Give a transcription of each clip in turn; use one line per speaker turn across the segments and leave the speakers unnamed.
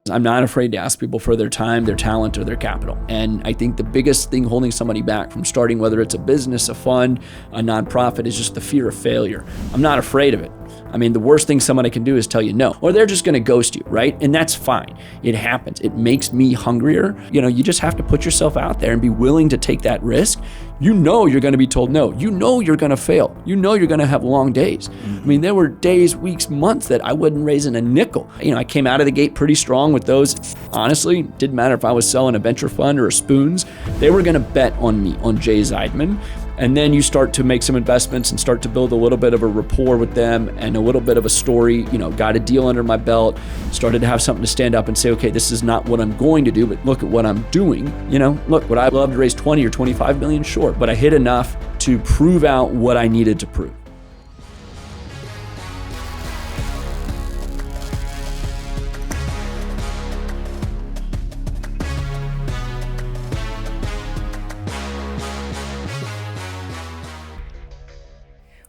I'm not afraid to ask people for their time, their talent, or their capital. And I think the biggest thing holding somebody back from starting, whether it's a business, a fund, a nonprofit, is just the fear of failure. I'm not afraid of it. I mean, the worst thing somebody can do is tell you no, or they're just going to ghost you, right? And that's fine. It happens. It makes me hungrier. You just have to put yourself out there and be willing to take that risk. You know you're going to be told no. You know you're going to fail. You know you're going to have long days. I mean, there were days, weeks, months that I wasn't raising a nickel. I came out of the gate pretty strong with those. Honestly, didn't matter if I was selling a venture fund or spoons. They were going to bet on me, on Jay Zeidman. And then you start to make some investments and start to build a little bit of a rapport with them and a little bit of a story, got a deal under my belt, started to have something to stand up and say, okay, this is not what I'm going to do, but look at what I'm doing. Look, would I love to raise 20 or 25 million? Sure, but I hit enough to prove out what I needed to prove.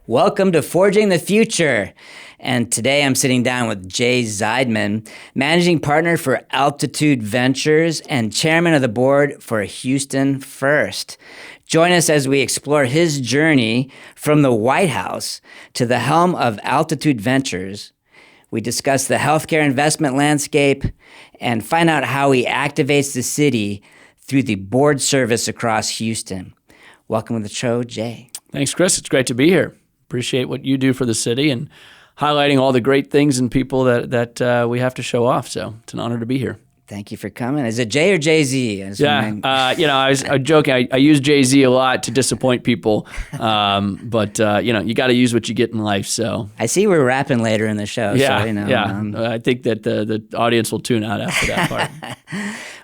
Welcome to Forging the Future. And today I'm sitting down with Jay Zeidman, managing partner for Altitude Ventures and chairman of the board for Houston First. Join us as we explore his journey from the White House to the helm of Altitude Ventures. We discuss the healthcare investment landscape and find out how he activates the city through the board service across Houston. Welcome to the show, Jay.
Thanks, Chris. It's great to be here. Appreciate what you do for the city and highlighting all the great things and people that we have to show off. So it's an honor to be here.
Thank you for coming. Is it Jay or Jay-Z?
I was joking. I use Jay-Z a lot to disappoint people, but you got to use what you get in life. So
I see we're rapping later in the show.
I think that the audience will tune out after that part.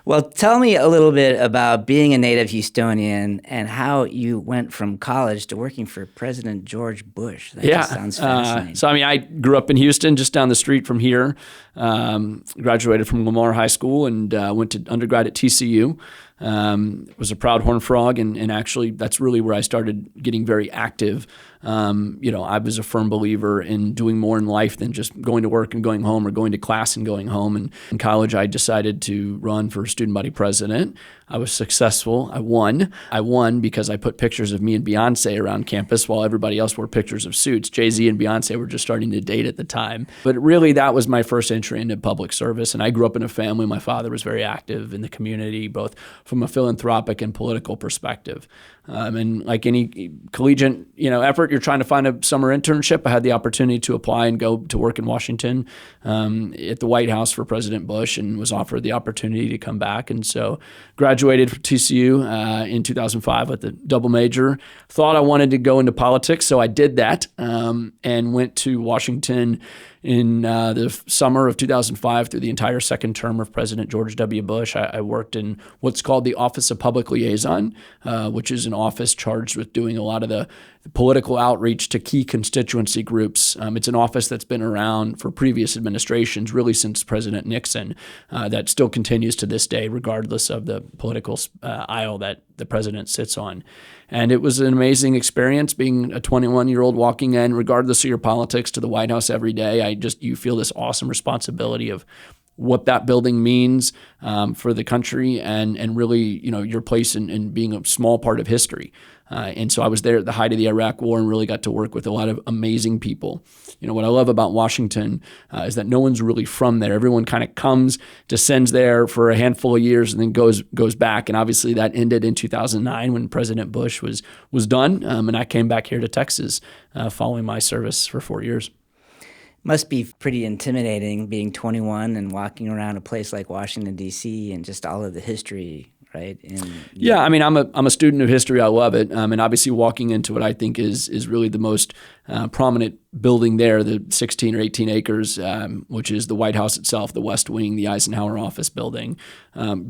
Well, tell me a little bit about being a native Houstonian and how you went from college to working for President George Bush. That just sounds fascinating.
I grew up in Houston, just down the street from here. Graduated from Lamar High School and went to undergrad at TCU. Was a proud Horned Frog, and actually that's really where I started getting very active. I was a firm believer in doing more in life than just going to work and going home or going to class and going home. And in college, I decided to run for student body president. I was successful. I won. I won because I put pictures of me and Beyonce around campus while everybody else wore pictures of suits. Jay-Z and Beyonce were just starting to date at the time. But really, that was my first entry into public service. And I grew up in a family. My father was very active in the community, both from a philanthropic and political perspective. And like any collegiate, effort, you're trying to find a summer internship. I had the opportunity to apply and go to work in Washington at the White House for President Bush, and was offered the opportunity to come back. And so graduated from TCU in 2005 with a double major. Thought I wanted to go into politics, so I did that and went to Washington in the summer of 2005 through the entire second term of President George W. Bush. I worked in what's called the Office of Public Liaison, which is an office charged with doing a lot of the political outreach to key constituency groups. It's an office that's been around for previous administrations, really since President Nixon, that still continues to this day, regardless of the political aisle that the president sits on. And it was an amazing experience being a 21-year-old walking in, regardless of your politics, to the White House every day. You feel this awesome responsibility of what that building means for the country and really, your place in being a small part of history. And so I was there at the height of the Iraq War and really got to work with a lot of amazing people. What I love about Washington is that no one's really from there. Everyone kind of comes, descends there for a handful of years, and then goes back. And obviously that ended in 2009 when President Bush was done. And I came back here to Texas following my service for 4 years.
Must be pretty intimidating being 21 and walking around a place like Washington, D.C. and just all of the history, right? I'm a student of history. I love it. And obviously walking into what I think is really the most prominent building there, the 16 or 18 acres, which is the White House itself, the West Wing, the Eisenhower office building.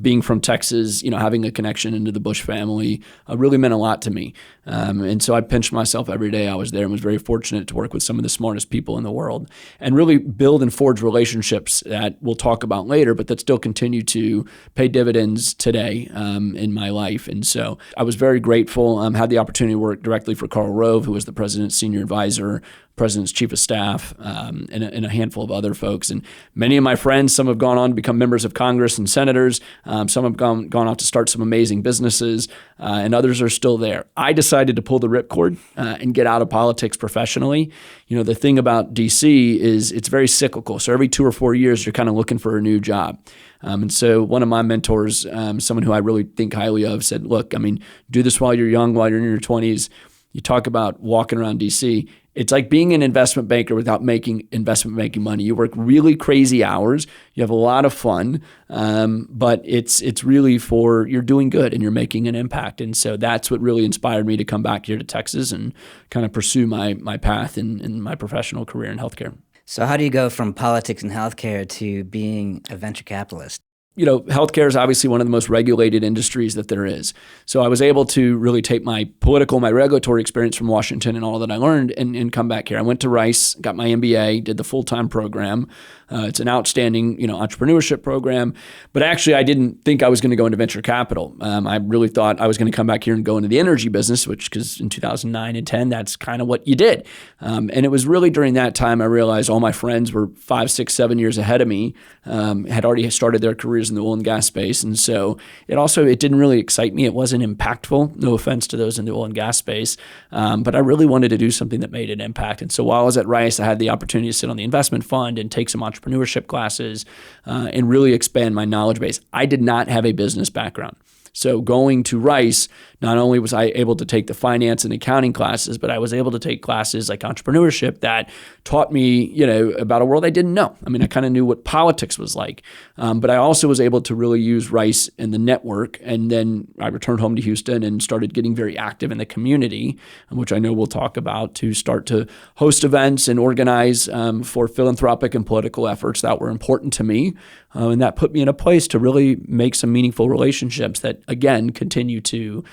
Being from Texas, having a connection into the Bush family really meant a lot to me. And so I pinched myself every day I was there and was very fortunate to work with some of the smartest people in the world and really build and forge relationships that we'll talk about later, but that still continue to pay dividends today in my life. And so I was very grateful. Had the opportunity to work directly for Karl Rove, who was the president's senior advisor
advisor, president's chief of staff, and a handful of other folks. And many of my friends, some have gone on to become members of Congress and senators. Some have gone off to start some amazing businesses, and others are still there. I decided to pull the ripcord and get out of politics professionally. You know, the thing about DC is it's very cyclical. So every 2 or 4 years, you're kind of looking for a new job. And so one of my mentors, someone who I really think highly of, said, look, I mean, do this while you're young, while you're in your 20s. You talk about walking around DC. It's like being an investment banker without making investment banking money. You work really crazy hours. You have a lot of fun, but it's really you're doing good and you're making an impact. And so that's what really inspired me to come back here to Texas and kind of pursue my path in my professional career in healthcare.
So how do you go from politics and healthcare to being a venture capitalist?
You know, healthcare is obviously one of the most regulated industries that there is. So I was able to really take my regulatory experience from Washington and all that I learned and come back here. I went to Rice, got my MBA, did the full-time program. It's an outstanding, entrepreneurship program. But actually, I didn't think I was going to go into venture capital. I really thought I was going to come back here and go into the energy business, because in 2009 and 10, that's kind of what you did. And it was really during that time I realized all my friends were 5, 6, 7 years ahead of me, had already started their careers in the oil and gas space. And so it didn't really excite me. It wasn't impactful. No offense to those in the oil and gas space. But I really wanted to do something that made an impact. And so while I was at Rice, I had the opportunity to sit on the investment fund and take some entrepreneurship classes and really expand my knowledge base. I did not have a business background. So going to Rice, not only was I able to take the finance and accounting classes, but I was able to take classes like entrepreneurship that taught me, about a world I didn't know. I mean, I kind of knew what politics was like, but I also was able to really use Rice and the network. And then I returned home to Houston and started getting very active in the community, which I know we'll talk about, to start to host events and organize for philanthropic and political efforts that were important to me. And that put me in a place to really make some meaningful relationships that, again, continue to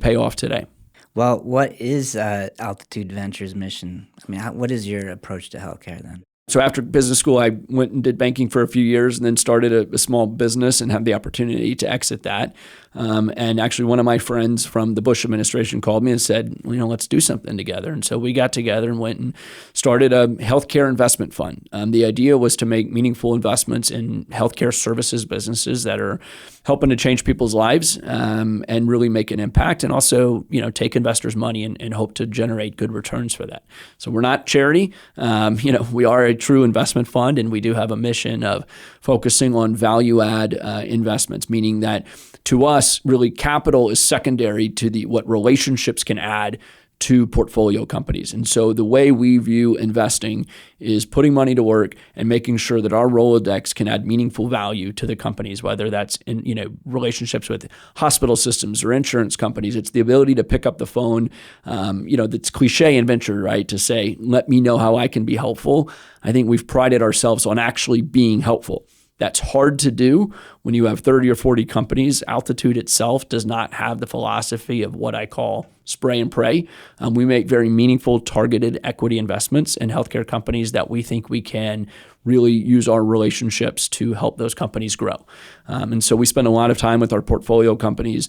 pay off today.
Well, what is Altitude Ventures' mission? I mean, what is your approach to healthcare then?
So after business school, I went and did banking for a few years and then started a small business and had the opportunity to exit that. And actually one of my friends from the Bush administration called me and said, let's do something together. And so we got together and went and started a healthcare investment fund. The idea was to make meaningful investments in healthcare services businesses that are helping to change people's lives and really make an impact, and also, take investors' money and hope to generate good returns for that. So we're not charity. We are a true investment fund, and we do have a mission of focusing on value add investments, meaning that to us, really capital is secondary to what relationships can add to portfolio companies. And so the way we view investing is putting money to work and making sure that our Rolodex can add meaningful value to the companies, whether that's in relationships with hospital systems or insurance companies. It's the ability to pick up the phone, that's cliche in venture, right? To say, let me know how I can be helpful. I think we've prided ourselves on actually being helpful. That's hard to do when you have 30 or 40 companies. Altitude itself does not have the philosophy of what I call spray and pray. We make very meaningful, targeted equity investments in healthcare companies that we think we can really use our relationships to help those companies grow. And so we spend a lot of time with our portfolio companies,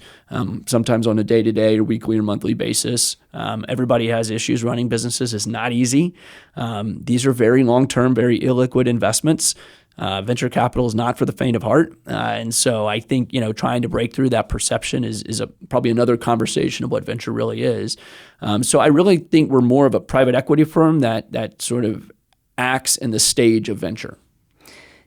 sometimes on a day-to-day or weekly or monthly basis. Everybody has issues. Running businesses is not easy. These are very long-term, very illiquid investments. Venture capital is not for the faint of heart. And so I think, trying to break through that perception is probably another conversation of what venture really is. So I really think we're more of a private equity firm that sort of acts in the stage of venture.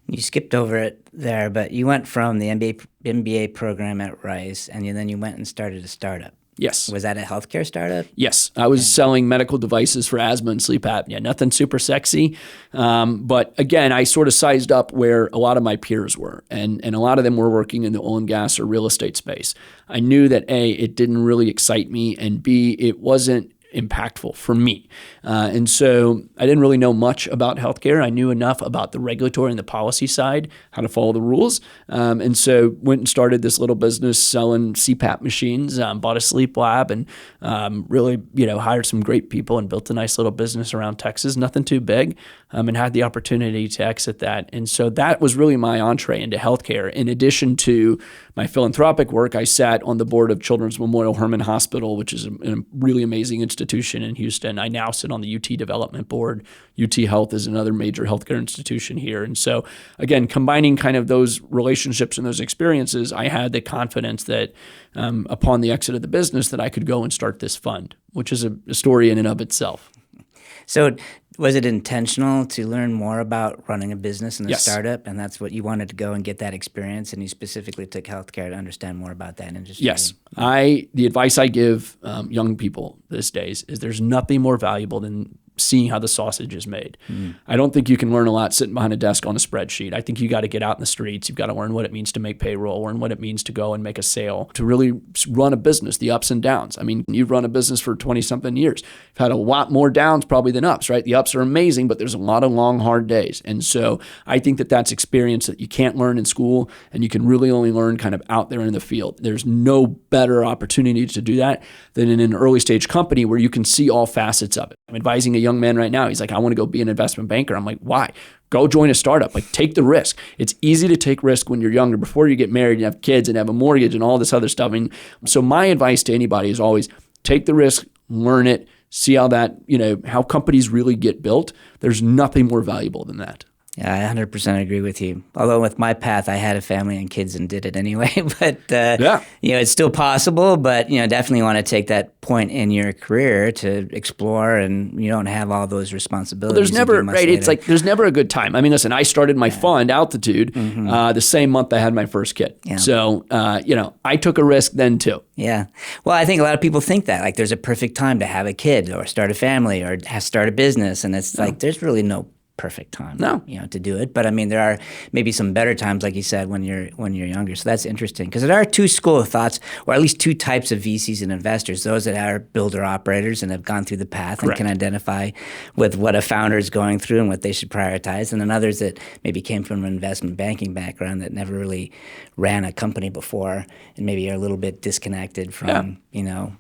You skipped over it there, but you went from the MBA program at Rice, and then you went and started a startup.
Yes.
Was that a healthcare startup?
Yes. I was selling medical devices for asthma and sleep apnea. Nothing super sexy. But again, I sort of sized up where a lot of my peers were. And a lot of them were working in the oil and gas or real estate space. I knew that A, it didn't really excite me, and B, it wasn't impactful for me. And so I didn't really know much about healthcare. I knew enough about the regulatory and the policy side, how to follow the rules. And so went and started this little business selling CPAP machines, bought a sleep lab, and really, hired some great people and built a nice little business around Texas, nothing too big, and had the opportunity to exit that. And so that was really my entree into healthcare. In addition to my philanthropic work, I sat on the board of Children's Memorial Hermann Hospital, which is a really amazing institution institution in Houston. I now sit on the UT Development Board. UT Health is another major healthcare institution here. And so, again, combining kind of those relationships and those experiences, I had the confidence that upon the exit of the business that I could go and start this fund, which is a story in and of itself.
So was it intentional to learn more about running a business and a startup? And that's what you wanted to go and get that experience, and you specifically took healthcare to understand more about that industry?
Yes. The advice I give young people these days is there's nothing more valuable than seeing how the sausage is made. I don't think you can learn a lot sitting behind a desk on a spreadsheet. I think you got to get out in the streets. You've got to learn what it means to make payroll, learn what it means to go and make a sale, to really run a business, the ups and downs. I mean, you've run a business for 20-something years. You've had a lot more downs probably than ups, right? The ups are amazing, but there's a lot of long, hard days. And so I think that that's experience that you can't learn in school, and you can really only learn kind of out there in the field. There's no better opportunity to do that than in an early stage company where you can see all facets of it. I'm advising a young man right now. He's like, I want to go be an investment banker. I'm like, why? Go join a startup. Like, take the risk. It's easy to take risk when you're younger, before you get married and have kids and have a mortgage and all this other stuff. I mean, so my advice to anybody is always take the risk, learn it, see how that, how companies really get built. There's nothing more valuable than that.
Yeah, I 100% agree with you. Although with my path, I had a family and kids and did it anyway. But, it's still possible. But, definitely want to take that point in your career to explore, and you don't have all those responsibilities.
Well, there's never, right, later. It's like there's never a good time. I mean, listen, I started my fund, Altitude, the same month I had my first kid. Yeah. So, I took a risk then too.
Yeah. Well, I think a lot of people think that, like, there's a perfect time to have a kid or start a family or start a business. And it's like, there's really no perfect time, to do it. But I mean, there are maybe some better times, like you said, when you're younger. So that's interesting, because there are two school of thoughts, or at least two types of VCs and investors: those that are builder operators and have gone through the path and can identify with what a founder is going through and what they should prioritize, and then others that maybe came from an investment banking background that never really ran a company before and maybe are a little bit disconnected from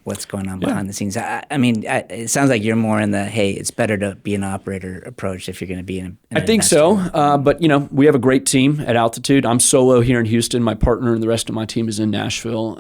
what's going on behind the scenes. I mean, it sounds like you're more in the, hey, it's better to be an operator approach if you're going to be an
I think
investor.
so. But, we have a great team at Altitude. I'm solo here in Houston. My partner and the rest of my team is in Nashville.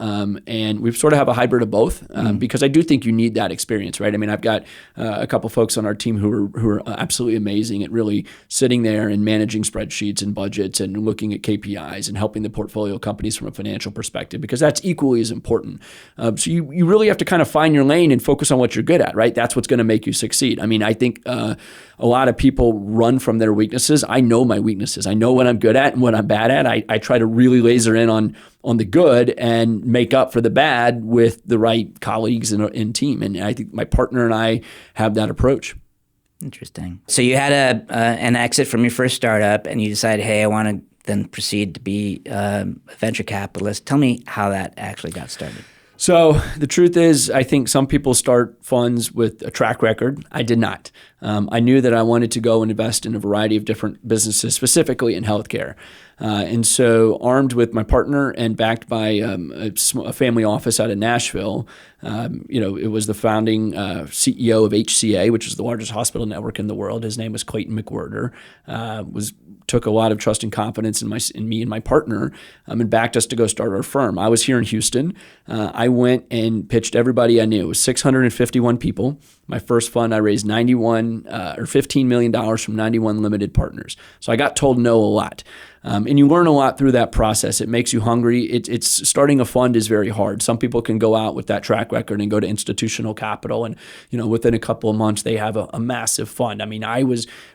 And we sort of have a hybrid of both because I do think you need that experience, right? I mean, I've got a couple folks on our team who are absolutely amazing at really sitting there and managing spreadsheets and budgets and looking at KPIs and helping the portfolio companies from a financial perspective, because that's equally as important. So you really have to kind of find your lane and focus on what you're good at, right? That's what's going to make you succeed. I mean, I think a lot of people run from their weaknesses. I know my weaknesses. I know what I'm good at and what I'm bad at. I try to really laser in on the good and make up for the bad with the right colleagues and team. And I think my partner and I have that approach.
Interesting. So you had an exit from your first startup, and you decided, hey, I want to then proceed to be a venture capitalist. Tell me how that actually got started.
So the truth is, I think some people start funds with a track record. I did not. I knew that I wanted to go and invest in a variety of different businesses, specifically in healthcare. And so, armed with my partner and backed by a family office out of Nashville, it was the founding CEO of HCA, which is the largest hospital network in the world. His name was Clayton McWhirter. Took a lot of trust and confidence in me and my partner, and backed us to go start our firm. I was here in Houston. I went and pitched everybody I knew. It was 651 people. My first fund, I raised $15 million from 91 limited partners. So I got told no a lot. And you learn a lot through that process. It makes you hungry. It's starting a fund is very hard. Some people can go out with that track record and go to institutional capital, and within a couple of months they have a massive fund. I mean,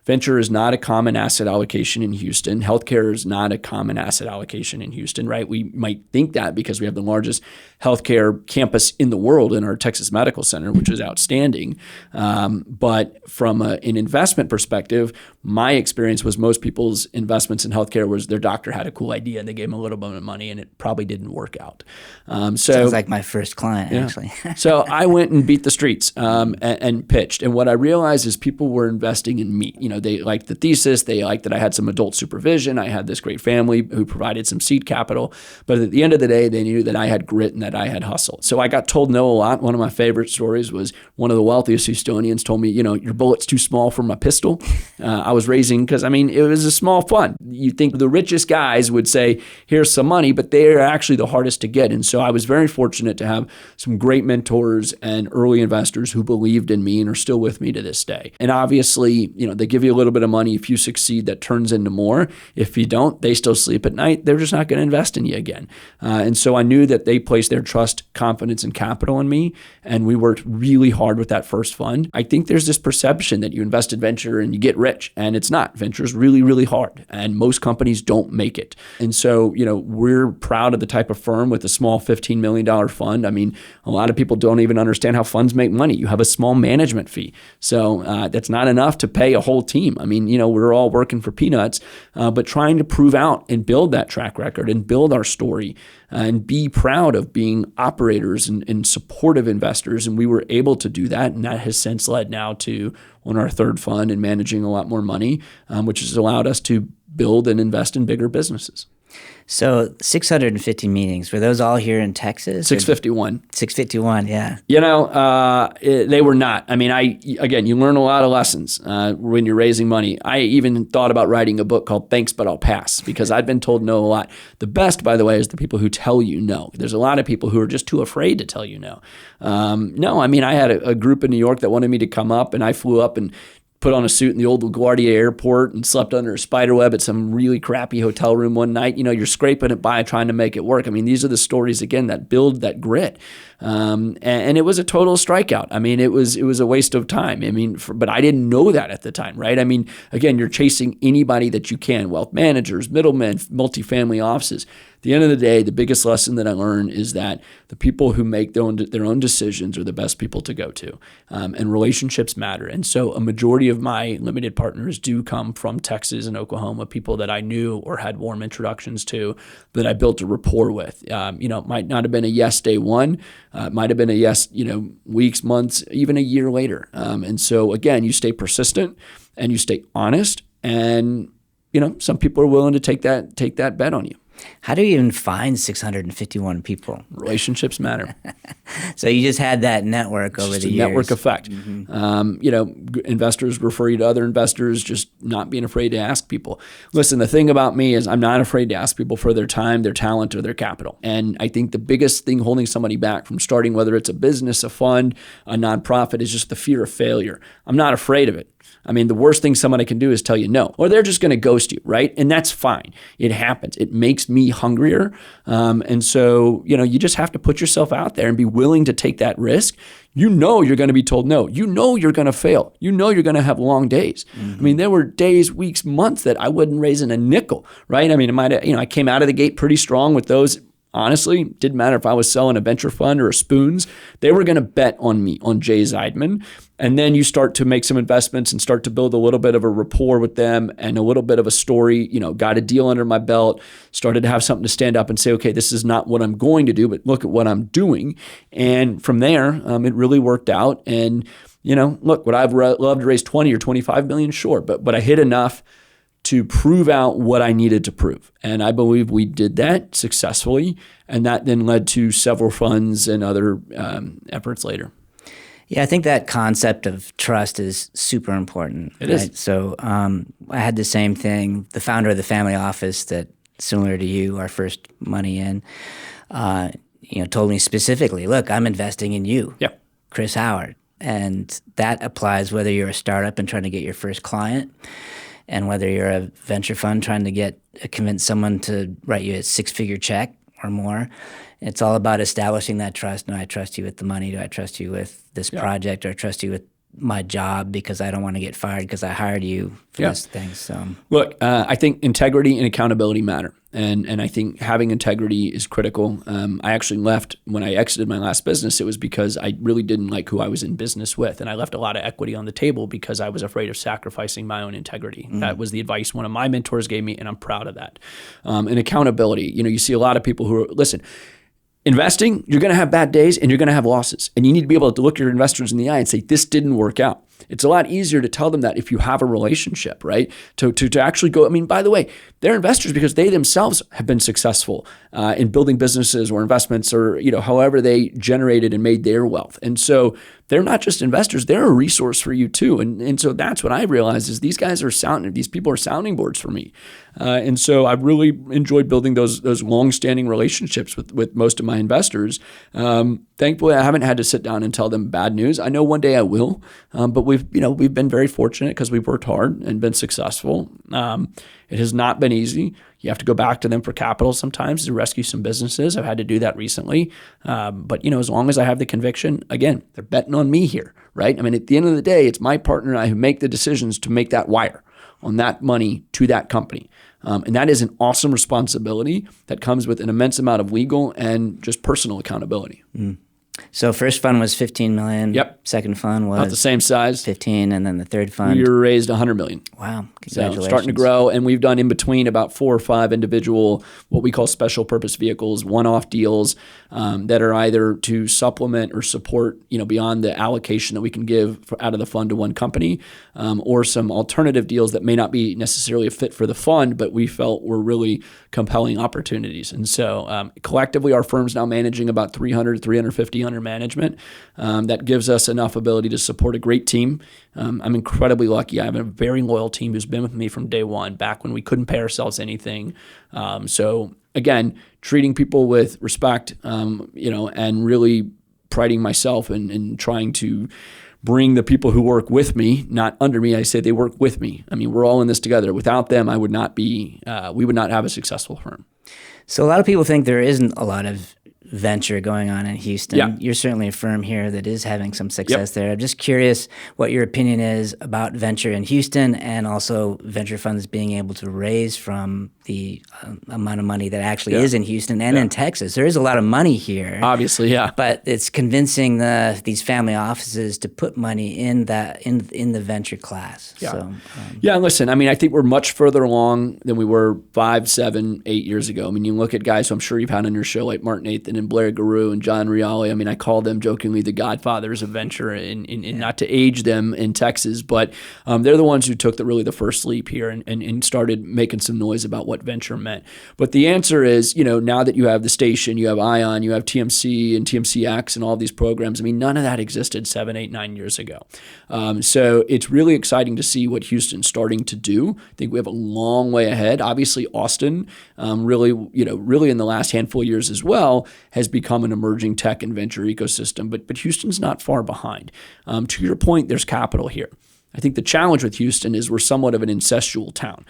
venture is not a common asset allocation in Houston. Healthcare is not a common asset allocation in Houston, right? We might think that because we have the largest healthcare campus in the world in our Texas Medical Center, which is outstanding. But from an investment perspective, my experience was most people's investments in healthcare was their doctor had a cool idea and they gave them a little bit of money and it probably didn't work out.
Sounds like my first client, actually.
So I went and beat the streets and pitched. And what I realized is people were investing in me. They liked the thesis. They liked that I had some adult supervision. I had this great family who provided some seed capital. But at the end of the day, they knew that I had grit and that I had hustle. So I got told no a lot. One of my favorite stories was one of the wealthiest Houstonians told me, your bullet's too small for my pistol. I was raising, because it was a small fund. You think the richest guys would say, here's some money, but they are actually the hardest to get. And so I was very fortunate to have some great mentors and early investors who believed in me and are still with me to this day. And obviously, they give you a little bit of money. If you succeed, that turns into more. If you don't, they still sleep at night. They're just not going to invest in you again. And so I knew that they placed their trust, confidence, and capital in me. And we worked really hard with that first fund. I think there's this perception that you invest in venture and you get rich, and it's not. Venture is really, really hard, and most companies don't make it. And so, we're proud of the type of firm with a small $15 million fund. I mean, a lot of people don't even understand how funds make money. You have a small management fee. So that's not enough to pay a whole team. I mean, we're all working for peanuts, but trying to prove out and build that track record and build our story and be proud of being operators and supportive investors. And we were able to do that. And that has since led now to on our third fund and managing a lot more money, which has allowed us to build and invest in bigger businesses.
So 650 meetings, were those all here in Texas?
651.
651, yeah.
They were not. I mean, you learn a lot of lessons when you're raising money. I even thought about writing a book called Thanks, But I'll Pass, because I'd been told no a lot. The best, by the way, is the people who tell you no. There's a lot of people who are just too afraid to tell you no. I had a group in New York that wanted me to come up, and I flew up and put on a suit in the old LaGuardia airport and slept under a spider web at some really crappy hotel room one night. You're scraping it by trying to make it work. I mean, these are the stories, again, that build that grit. And it was a total strikeout. I mean, it was a waste of time. I mean, but I didn't know that at the time, right? I mean, again, you're chasing anybody that you can, wealth managers, middlemen, multifamily offices. At the end of the day, the biggest lesson that I learned is that the people who make their own decisions are the best people to go to, and relationships matter. And so a majority of my limited partners do come from Texas and Oklahoma, people that I knew or had warm introductions to, that I built a rapport with. It might not have been a yes day one, it might have been a yes, weeks, months, even a year later. And so again, you stay persistent and you stay honest, and some people are willing to take that bet on you.
How do you even find 651 people?
Relationships matter.
So you just had that network over the years.
Network effect. Mm-hmm. Investors refer you to other investors, just not being afraid to ask people. Listen, the thing about me is I'm not afraid to ask people for their time, their talent, or their capital. And I think the biggest thing holding somebody back from starting, whether it's a business, a fund, a nonprofit, is just the fear of failure. I'm not afraid of it. I mean, the worst thing somebody can do is tell you no, or they're just going to ghost you, right? And that's fine. It happens. It makes me hungrier. And so, you just have to put yourself out there and be willing to take that risk. You're going to be told no. You're going to fail. You're going to have long days. Mm-hmm. I mean, there were days, weeks, months that I wasn't raising a nickel, right? I mean, I came out of the gate pretty strong with those. Honestly, didn't matter if I was selling a venture fund or a spoons. They were going to bet on me, on Jay Zeidman. And then you start to make some investments and start to build a little bit of a rapport with them and a little bit of a story, got a deal under my belt, started to have something to stand up and say, okay, this is not what I'm going to do, but look at what I'm doing. And from there, it really worked out. And, look, would I have loved to raise 20 or 25 million? Sure. But I hit enough to prove out what I needed to prove. And I believe we did that successfully. And that then led to several funds and other efforts later.
Yeah, I think that concept of trust is super important.
It is.
So I had the same thing. The founder of the family office that, similar to you, our first money in, told me specifically, look, I'm investing in you, Chris Howard. And that applies whether you're a startup and trying to get your first client, and whether you're a venture fund trying to convince someone to write you a six-figure check or more. It's all about establishing that trust. Do I trust you with the money? Do I trust you with this project? Or I trust you with my job because I don't want to get fired because I hired you for this thing. So
look, I think integrity and accountability matter. And I think having integrity is critical. I actually left when I exited my last business. It was because I really didn't like who I was in business with. And I left a lot of equity on the table because I was afraid of sacrificing my own integrity. That was the advice one of my mentors gave me, and I'm proud of that. And accountability, you see a lot of people who are, listen, investing, you're going to have bad days and you're going to have losses. And you need to be able to look your investors in the eye and say, this didn't work out. It's a lot easier to tell them that if you have a relationship, right? To actually go, I mean, by the way, they're investors because they themselves have been successful in building businesses or investments or, however they generated and made their wealth. And so they're not just investors, they're a resource for you too. And so that's what I realized is these people are sounding boards for me. And so I've really enjoyed building those long-standing relationships with most of my investors. Thankfully, I haven't had to sit down and tell them bad news. I know one day I will, but we've been very fortunate because we've worked hard and been successful. It has not been easy. You have to go back to them for capital sometimes to rescue some businesses. I've had to do that recently. But as long as I have the conviction, again, they're betting on me here, right? I mean, at the end of the day, it's my partner and I who make the decisions to make that wire on that money to that company. And that is an awesome responsibility that comes with an immense amount of legal and just personal accountability.
Mm. So first fund was $15 million.
Yep.
Second fund was
about the same size.
15, and then the third fund.
We raised $100 million.
Wow. Congratulations.
So starting to grow, and we've done in between about 4 or 5 individual, what we call special purpose vehicles, one-off deals that are either to supplement or support, beyond the allocation that we can give out of the fund to one company, or some alternative deals that may not be necessarily a fit for the fund, but we felt were really compelling opportunities. And so collectively, our firm's now managing about 350 under management. That gives us enough ability to support a great team. I'm incredibly lucky. I have a very loyal team who's been with me from day one, back when we couldn't pay ourselves anything. So again, treating people with respect, and really priding myself and trying to bring the people who work with me, not under me. I say they work with me. I mean, we're all in this together. Without them, we would not have a successful firm.
So a lot of people think there isn't a lot of venture going on in Houston.
Yeah.
You're certainly a firm here that is having some success there. I'm just curious what your opinion is about venture in Houston and also venture funds being able to raise from the amount of money that actually is in Houston and in Texas. There is a lot of money here.
Obviously, yeah.
But it's convincing these family offices to put money in the venture class.
Yeah.
So,
listen, I mean, I think we're much further along than we were 5, 7, 8 years ago. I mean, you look at guys who I'm sure you've had on your show like Martin Nathan and Blair Guru and John Riali. I mean, I call them jokingly the godfathers of venture, and not to age them in Texas, but they're the ones who took the first leap here and started making some noise about what venture meant. But the answer is, now that you have the station, you have ION, you have TMC and TMCX and all these programs, I mean, none of that existed 7, 8, 9 years ago. So it's really exciting to see what Houston's starting to do. I think we have a long way ahead. Obviously, Austin, really in the last handful of years as well, has become an emerging tech and venture ecosystem. But Houston's not far behind. To your point, there's capital here. I think the challenge with Houston is we're somewhat of an incestual town.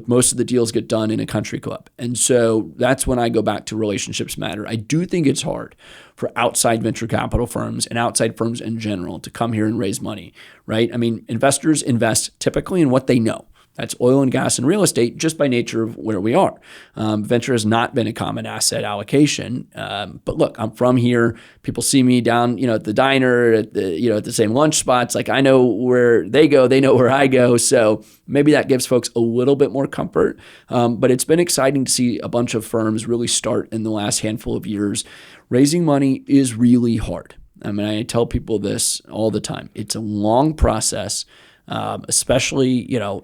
Most of the deals get done in a country club. And so that's when I go back to relationships matter. I do think it's hard for outside venture capital firms and outside firms in general to come here and raise money, right? I mean, investors invest typically in what they know. That's oil and gas and real estate just by nature of where we are. Venture has not been a common asset allocation. But look, I'm from here. People see me down, at the diner, at the same lunch spots. Like I know where they go, they know where I go. So maybe that gives folks a little bit more comfort. But it's been exciting to see a bunch of firms really start in the last handful of years. Raising money is really hard. I mean, I tell people this all the time. It's a long process. Especially,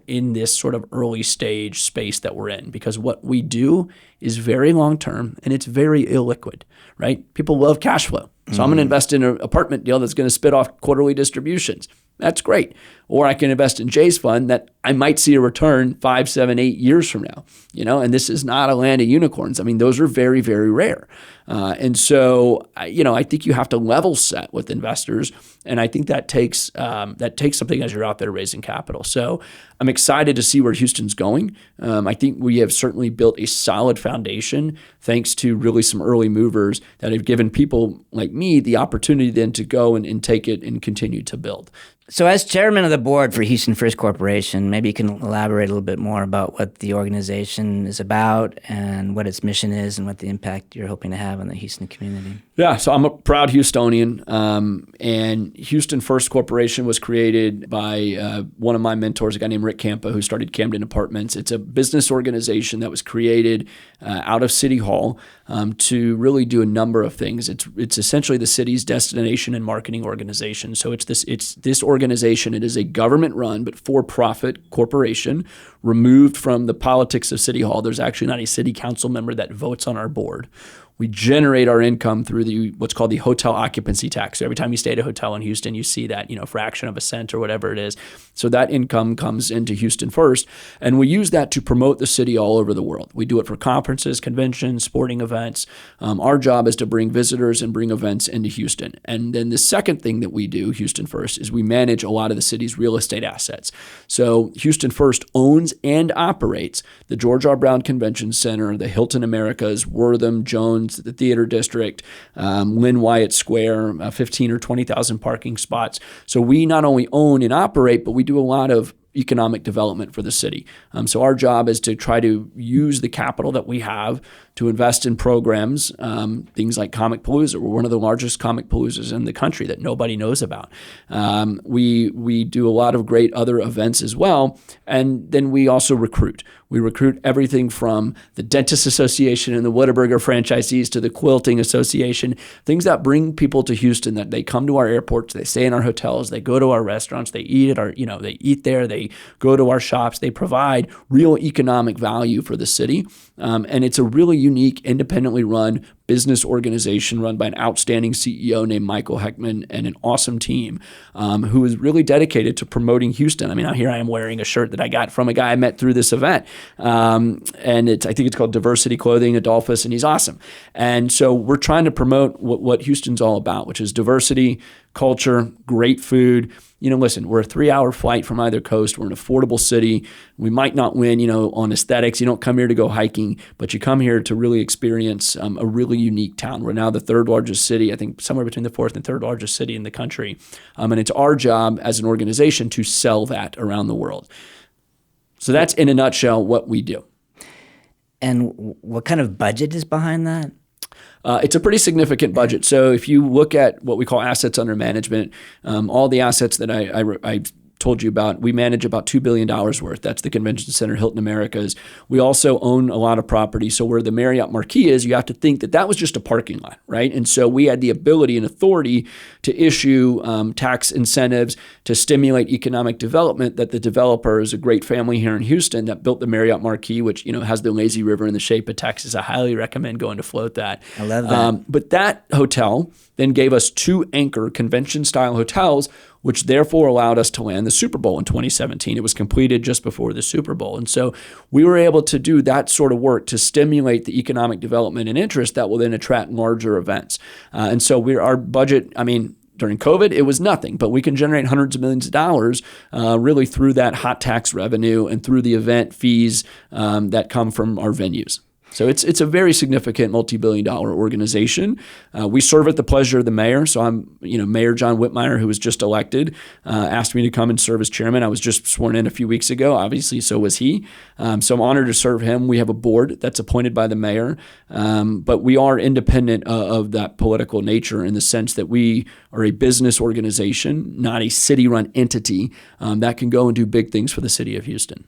in this sort of early stage space that we're in, because what we do is very long-term and it's very illiquid, right? People love cash flow. So I'm going to invest in an apartment deal that's going to spit off quarterly distributions. That's great. Or I can invest in Jay's fund that I might see a return 5, 7, 8 years from now, and this is not a land of unicorns. I mean, those are very, very rare. And so, I think you have to level set with investors. And I think that takes something as you're out there raising capital. So I'm excited to see where Houston's going. I think we have certainly built a solid foundation thanks to really some early movers that have given people like me the opportunity then to go and take it and continue to build.
So as chairman of the board for Houston First Corporation, maybe you can elaborate a little bit more about what the organization is about and what its mission is and what the impact you're hoping to have on the Houston community.
Yeah, so I'm a proud Houstonian, and Houston First Corporation was created by one of my mentors, a guy named Rick Campa, who started Camden Apartments. It's a business organization that was created out of City Hall to really do a number of things. It's essentially the city's destination and marketing organization. So it's this organization organization. It is a government-run but for-profit corporation removed from the politics of City Hall. There's actually not a city council member that votes on our board. We generate our income through what's called the hotel occupancy tax. So every time you stay at a hotel in Houston, you see that, fraction of a cent or whatever it is. So that income comes into Houston First, and we use that to promote the city all over the world. We do it for conferences, conventions, sporting events. Our job is to bring visitors and bring events into Houston. And then the second thing that we do, Houston First, is we manage a lot of the city's real estate assets. So Houston First owns and operates the George R. Brown Convention Center, the Hilton Americas, Wortham, Jones, the Theater District, Lynn Wyatt Square, 15 or 20,000 parking spots. So we not only own and operate, but we do a lot of economic development for the city. So our job is to try to use the capital that we have to invest in programs, things like Comic Palooza. We're one of the largest Comic Paloozas in the country that nobody knows about. We do a lot of great other events as well. And then we also recruit. We recruit everything from the Dentist Association and the Whataburger franchisees to the Quilting Association, things that bring people to Houston, that they come to our airports, they stay in our hotels, they go to our restaurants, they eat at our, they eat there, they go to our shops, they provide real economic value for the city. And it's a really unique, independently run business organization run by an outstanding CEO named Michael Heckman and an awesome team who is really dedicated to promoting Houston. I mean, here I am wearing a shirt that I got from a guy I met through this event. And I think it's called Diversity Clothing, Adolphus, and he's awesome. And so we're trying to promote what Houston's all about, which is diversity, culture, great food. Listen, we're a 3-hour flight from either coast. We're an affordable city. We might not win, on aesthetics. You don't come here to go hiking, but you come here to really experience a really unique town. We're now the third largest city, I think somewhere between the fourth and third largest city in the country. And it's our job as an organization to sell that around the world. So that's in a nutshell what we do.
And what kind of budget is behind that?
It's a pretty significant budget. So if you look at what we call assets under management, all the assets that I told you about, we manage about $2 billion worth. That's the Convention Center, Hilton Americas. We also own a lot of property. So where the Marriott Marquis is, you have to think that was just a parking lot, right? And so we had the ability and authority to issue tax incentives to stimulate economic development. That the developer is a great family here in Houston that built the Marriott Marquis, which has the lazy river in the shape of Texas. I highly recommend going to float that.
I love that.
But that hotel then gave us 2 anchor convention-style hotels, which therefore allowed us to land the Super Bowl in 2017. It was completed just before the Super Bowl. And so we were able to do that sort of work to stimulate the economic development and interest that will then attract larger events. And so our budget, during COVID, it was nothing, but we can generate hundreds of millions of dollars really through that hot tax revenue and through the event fees that come from our venues. So it's a very significant multi-billion-dollar organization. We serve at the pleasure of the mayor. So Mayor John Whitmire, who was just elected, asked me to come and serve as chairman. I was just sworn in a few weeks ago. Obviously, so was he. So I'm honored to serve him. We have a board that's appointed by the mayor, but we are independent of that political nature in the sense that we are a business organization, not a city-run entity that can go and do big things for the city of Houston.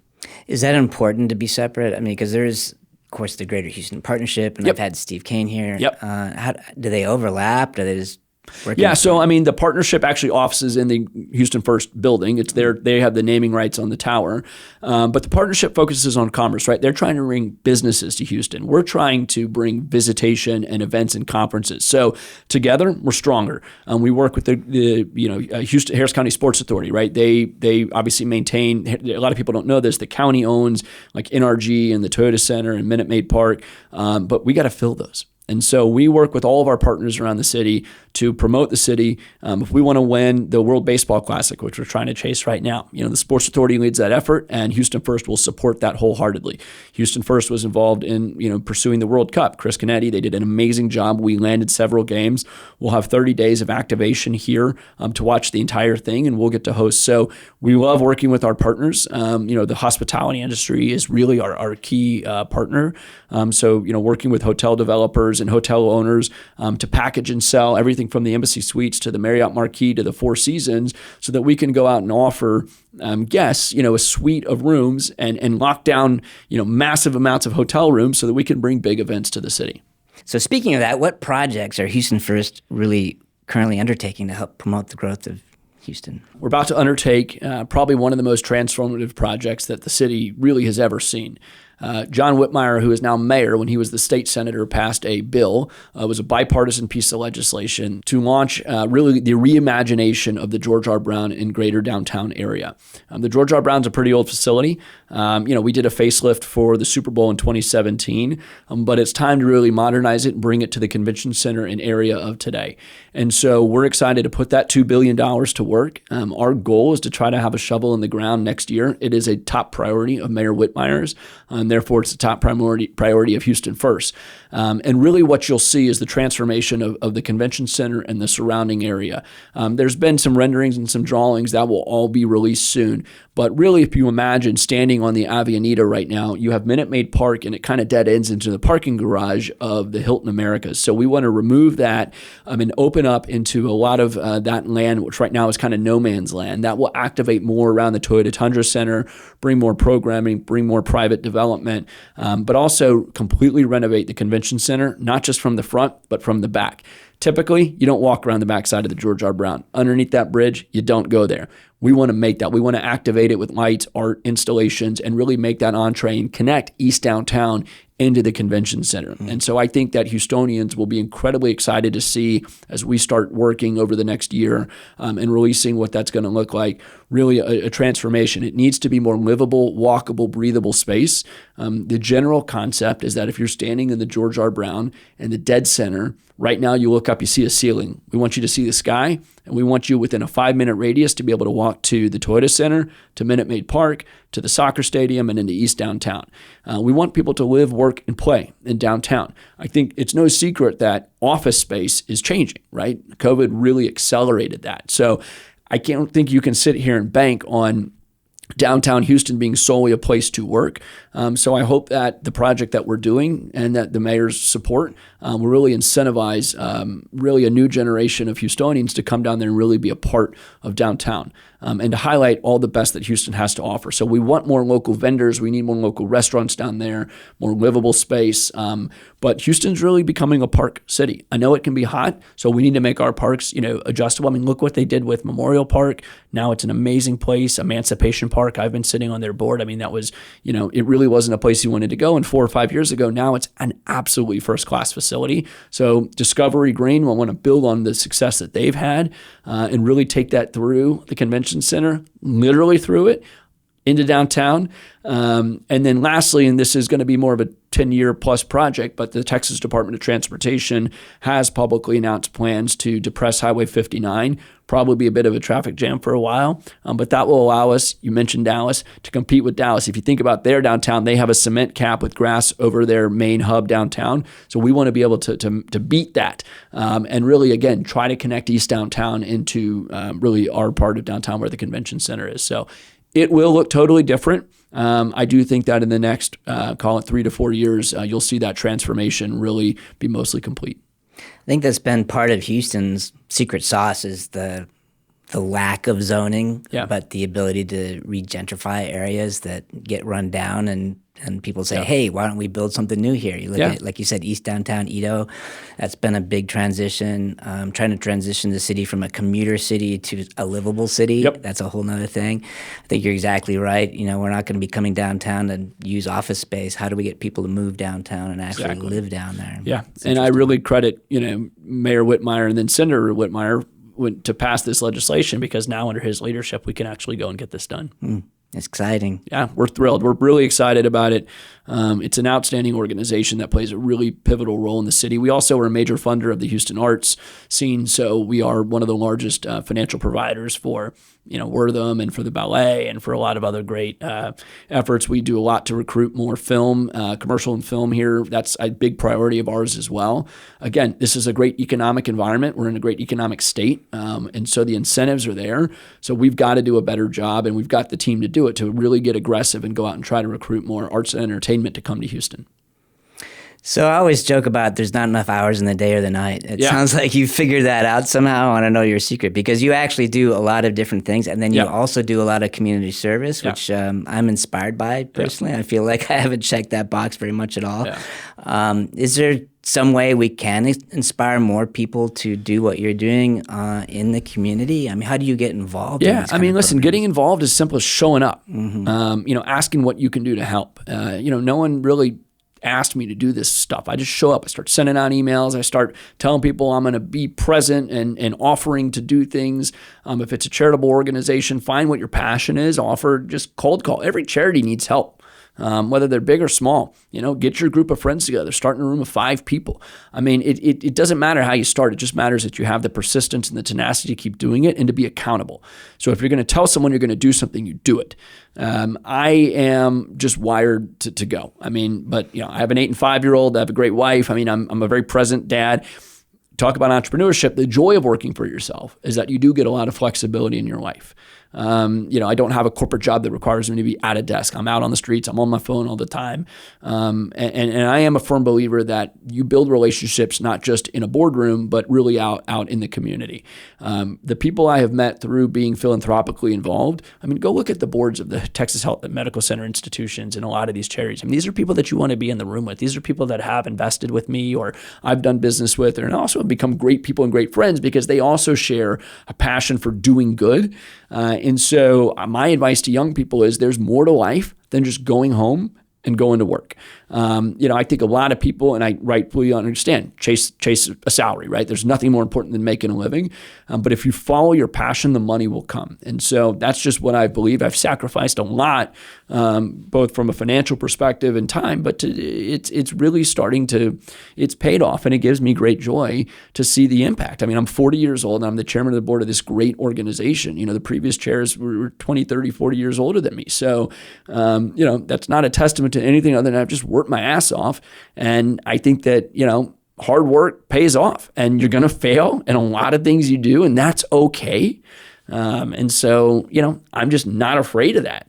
Is that important to be separate? Because there's, of course, the Greater Houston Partnership, and
Yep.
I've had Steve Kane here.
Yep.
How do they overlap? Do they just work?
Yeah, so the partnership actually offices in the Houston First building. It's there; they have the naming rights on the tower. But the partnership focuses on commerce, right? They're trying to bring businesses to Houston. We're trying to bring visitation and events and conferences. So together, we're stronger. We work with the Houston Harris County Sports Authority, right? They obviously maintain. A lot of people don't know this. The county owns like NRG and the Toyota Center and Minute Maid Park, but we got to fill those. And so we work with all of our partners around the city to promote the city. If we want to win the World Baseball Classic, which we're trying to chase right now, the Sports Authority leads that effort, and Houston First will support that wholeheartedly. Houston First was involved in pursuing the World Cup. Chris Canetti, they did an amazing job. We landed several games. We'll have 30 days of activation here to watch the entire thing, and we'll get to host. So we love working with our partners. The hospitality industry is really our key partner. So working with hotel developers and hotel owners to package and sell everything from the Embassy Suites to the Marriott Marquis to the Four Seasons, so that we can go out and offer guests, a suite of rooms and lock down, massive amounts of hotel rooms so that we can bring big events to the city.
So speaking of that, what projects are Houston First really currently undertaking to help promote the growth of Houston?
We're about to undertake probably one of the most transformative projects that the city really has ever seen. John Whitmire, who is now mayor, when he was the state senator, passed a bill. It was a bipartisan piece of legislation to launch really the reimagination of the George R. Brown in greater downtown area. The George R. Brown's a pretty old facility. We did a facelift for the Super Bowl in 2017, but it's time to really modernize it and bring it to the convention center and area of today. And so we're excited to put that $2 billion to work. Our goal is to try to have a shovel in the ground next year. It is a top priority of Mayor Whitmire's. Therefore, it's the top priority of Houston First. And really what you'll see is the transformation of the convention center and the surrounding area. There's been some renderings and some drawings that will all be released soon. But really, if you imagine standing on the Avenida right now, you have Minute Maid Park, and it kind of dead ends into the parking garage of the Hilton Americas. So we want to remove that and open up into a lot of that land, which right now is kind of no man's land. That will activate more around the Toyota Tundra Center, bring more programming, bring more private development, but also completely renovate the convention center, not just from the front, but from the back. Typically, you don't walk around the backside of the George R. Brown. Underneath that bridge, you don't go there. We want to make that. We want to activate it with lights, art, installations, and really make that entree and connect East Downtown into the convention center. And so I think that Houstonians will be incredibly excited to see as we start working over the next year and releasing what that's going to look like, really a transformation. It needs to be more livable, walkable, breathable space. The general concept is that if you're standing in the George R. Brown and the dead center, right now you look up, you see a ceiling. We want you to see the sky, and we want you within a 5-minute radius to be able to walk to the Toyota Center, to Minute Maid Park, to the soccer stadium, and into East Downtown. We want people to live, work, and play in downtown. I think it's no secret that office space is changing, right? COVID really accelerated that. So I don't think you can sit here and bank on downtown Houston being solely a place to work. So I hope that the project that we're doing and that the mayor's support will really incentivize really a new generation of Houstonians to come down there and really be a part of downtown and to highlight all the best that Houston has to offer. So we want more local vendors. We need more local restaurants down there, more livable space. But Houston's really becoming a park city. I know it can be hot, so we need to make our parks, adjustable. I mean, look what they did with Memorial Park. Now it's an amazing place. Emancipation Park, I've been sitting on their board. I mean, that was, it really wasn't a place you wanted to go. And 4 or 5 years ago, now it's an absolutely first-class facility. So Discovery Green will want to build on the success that they've had and really take that through the convention center, literally through it, into downtown. And then lastly, and this is going to be more of a 10-year plus project, but the Texas Department of Transportation has publicly announced plans to depress Highway 59, probably be a bit of a traffic jam for a while, but that will allow us, you mentioned Dallas, to compete with Dallas. If you think about their downtown, they have a cement cap with grass over their main hub downtown. So we want to be able to beat that and really, again, try to connect East Downtown into really our part of downtown where the convention center is. So it will look totally different. I do think that in the next, call it 3 to 4 years, you'll see that transformation really be mostly complete.
I think that's been part of Houston's secret sauce is the lack of zoning, but the ability to regentrify areas that get run down and people say, hey, why don't we build something new here? You look at, like you said, East Downtown, Edo. That's been a big transition. Trying to transition the city from a commuter city to a livable city. That's a whole nother thing. I think you're exactly right. We're not going to be coming downtown to use office space. How do we get people to move downtown and actually live down there? Yeah,
and I really credit, Mayor Whitmire and then Senator Whitmire to pass this legislation because now under his leadership, we can actually go and get this done.
It's exciting.
Yeah, we're thrilled. We're really excited about it. It's an outstanding organization that plays a really pivotal role in the city. We also are a major funder of the Houston arts scene, so we are one of the largest financial providers for Wortham and for the ballet and for a lot of other great efforts. We do a lot to recruit more film, commercial and film here. That's a big priority of ours as well. Again, this is a great economic environment. We're in a great economic state, and so the incentives are there. So we've got to do a better job, and we've got the team to do it, to really get aggressive and go out and try to recruit more arts and entertainment to come to Houston.
So I always joke about there's not enough hours in the day or the night. It sounds like you figured that out somehow. I want to know your secret, because you actually do a lot of different things. And then you also do a lot of community service, which I'm inspired by personally. I feel like I haven't checked that box very much at all. Is there some way we can inspire more people to do what you're doing in the community? I mean, how do you get involved?
Yeah, I mean, listen, getting involved is simple as showing up, asking what you can do to help. No one really asked me to do this stuff. I just show up. I start sending out emails. I start telling people I'm going to be present and offering to do things. If it's a charitable organization, find what your passion is. Offer, just cold call. Every charity needs help. Whether they're big or small, get your group of friends together, start in a room of 5 people. I mean, it doesn't matter how you start. It just matters that you have the persistence and the tenacity to keep doing it and to be accountable. So if you're going to tell someone you're going to do something, you do it. I am just wired to go. I mean, but I have an 8 and 5-year-old. I have a great wife. I mean, I'm a very present dad. Talk about entrepreneurship. The joy of working for yourself is that you do get a lot of flexibility in your life. I don't have a corporate job that requires me to be at a desk. I'm out on the streets. I'm on my phone all the time. And I am a firm believer that you build relationships not just in a boardroom, but really out in the community. The people I have met through being philanthropically involved, I mean, go look at the boards of the Texas Health Medical Center institutions and a lot of these charities. I mean, these are people that you want to be in the room with. These are people that have invested with me or I've done business with, and also have become great people and great friends because they also share a passion for doing good. And so my advice to young people is there's more to life than just going home and going to work. I think a lot of people, and I rightfully understand, chase a salary, right? There's nothing more important than making a living. But if you follow your passion, the money will come. And so that's just what I believe. I've sacrificed a lot, both from a financial perspective and time, but it's really it's paid off, and it gives me great joy to see the impact. I mean, I'm 40 years old, and I'm the chairman of the board of this great organization. The previous chairs were 20, 30, 40 years older than me. So, that's not a testament to anything other than I've just worked my ass off. And I think that, hard work pays off, and you're going to fail in a lot of things you do, and that's okay. And so, I'm just not afraid of that.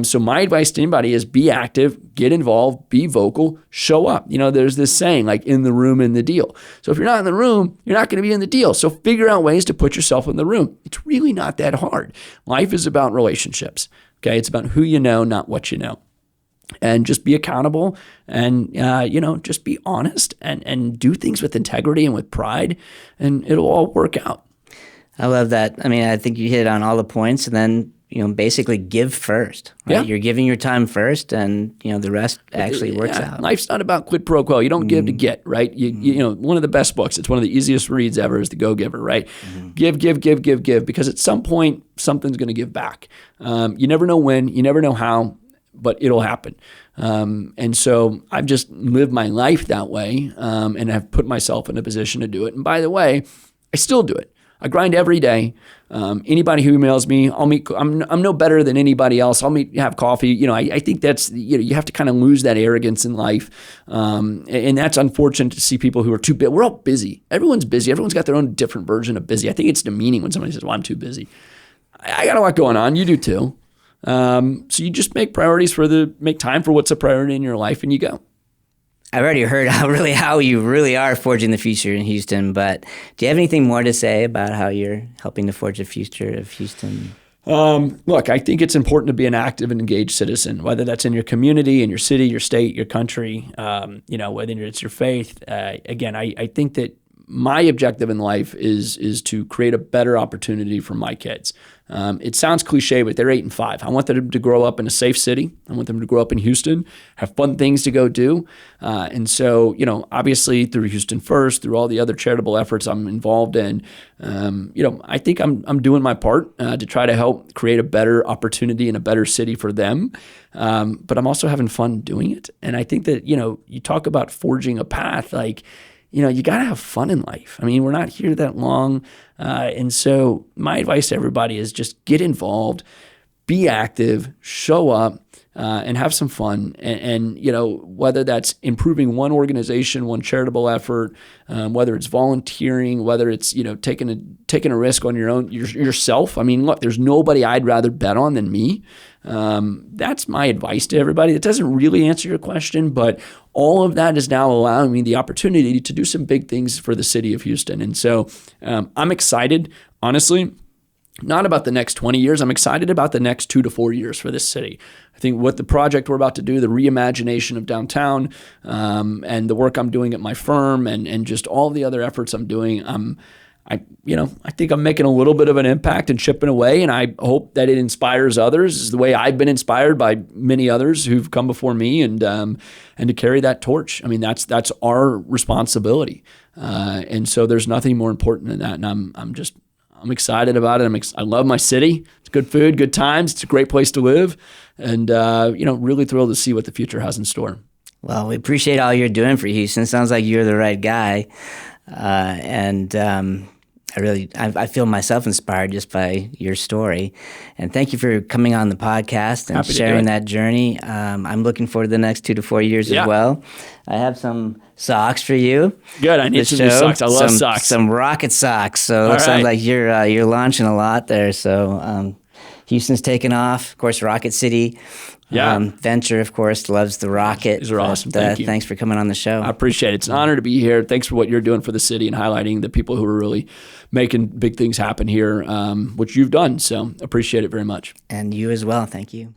So my advice to anybody is be active, get involved, be vocal, show up. There's this saying like in the room, in the deal. So if you're not in the room, you're not going to be in the deal. So figure out ways to put yourself in the room. It's really not that hard. Life is about relationships. Okay. It's about who you know, not what you know. And just be accountable and, just be honest and do things with integrity and with pride, and it'll all work out.
I love that. I mean, I think you hit on all the points, and then, basically give first. Right? Yeah. You're giving your time first, and, the rest actually works out. Life's
not about quid pro quo. You don't give to get, right? One of the best books, it's one of the easiest reads ever, is The Go-Giver, right? Give, because at some point, something's going to give back. You never know when, you never know how, but it'll happen. And so I've just lived my life that way, and have put myself in a position to do it. And by the way, I still do it. I grind every day. Anybody who emails me, I'll meet. I'm no better than anybody else. I'll meet, have coffee. I think that's, you have to kind of lose that arrogance in life. And that's unfortunate to see people who are too busy. We're all busy. Everyone's busy. Everyone's got their own different version of busy. I think it's demeaning when somebody says, well, I'm too busy. I got a lot going on. You do too. So you just make time for what's a priority in your life, and you go.
I've already heard how you really are forging the future in Houston, but do you have anything more to say about how you're helping to forge the future of Houston?
Look, I think it's important to be an active and engaged citizen, whether that's in your community, in your city, your state, your country, whether it's your faith. Again, I think that my objective in life is to create a better opportunity for my kids. It sounds cliche, but they're 8 and 5. I want them to grow up in a safe city. I want them to grow up in Houston, have fun things to go do. And so, obviously through Houston First, through all the other charitable efforts I'm involved in, I think I'm doing my part to try to help create a better opportunity and a better city for them. But I'm also having fun doing it. And I think that, you talk about forging a path, like, you got to have fun in life. I mean, we're not here that long. And so my advice to everybody is just get involved, be active, show up, and have some fun. And whether that's improving one organization, one charitable effort, whether it's volunteering, whether it's taking a risk on yourself. I mean, look, there's nobody I'd rather bet on than me. That's my advice to everybody. It doesn't really answer your question, but all of that is now allowing me the opportunity to do some big things for the city of Houston. And so I'm excited, honestly, not about the next 20 years. I'm excited about the next 2 to 4 years for this city. I think what the project we're about to do, the reimagination of downtown, and the work I'm doing at my firm, and just all the other efforts I'm doing, I think I'm making a little bit of an impact and chipping away, and I hope that it inspires others the way I've been inspired by many others who've come before me, and to carry that torch. I mean, that's our responsibility, and so there's nothing more important than that. And I'm excited about it. I love my city. It's good food, good times. It's a great place to live, and really thrilled to see what the future has in store.
Well, we appreciate all you're doing for Houston. Sounds like you're the right guy, I feel myself inspired just by your story. And thank you for coming on the podcast and sharing that journey. I'm looking forward to the next 2 to 4 years as well. I have some socks for you.
Good. I need some new socks. I love socks.
Some rocket socks. So it sounds like you're launching a lot there. So Houston's taking off. Of course, Rocket City. Venture, of course, loves the rocket.
These are awesome. Thank you.
Thanks for coming on the show.
I appreciate it. It's an honor to be here. Thanks for what you're doing for the city and highlighting the people who are really making big things happen here, which you've done. So appreciate it very much.
And you as well. Thank you.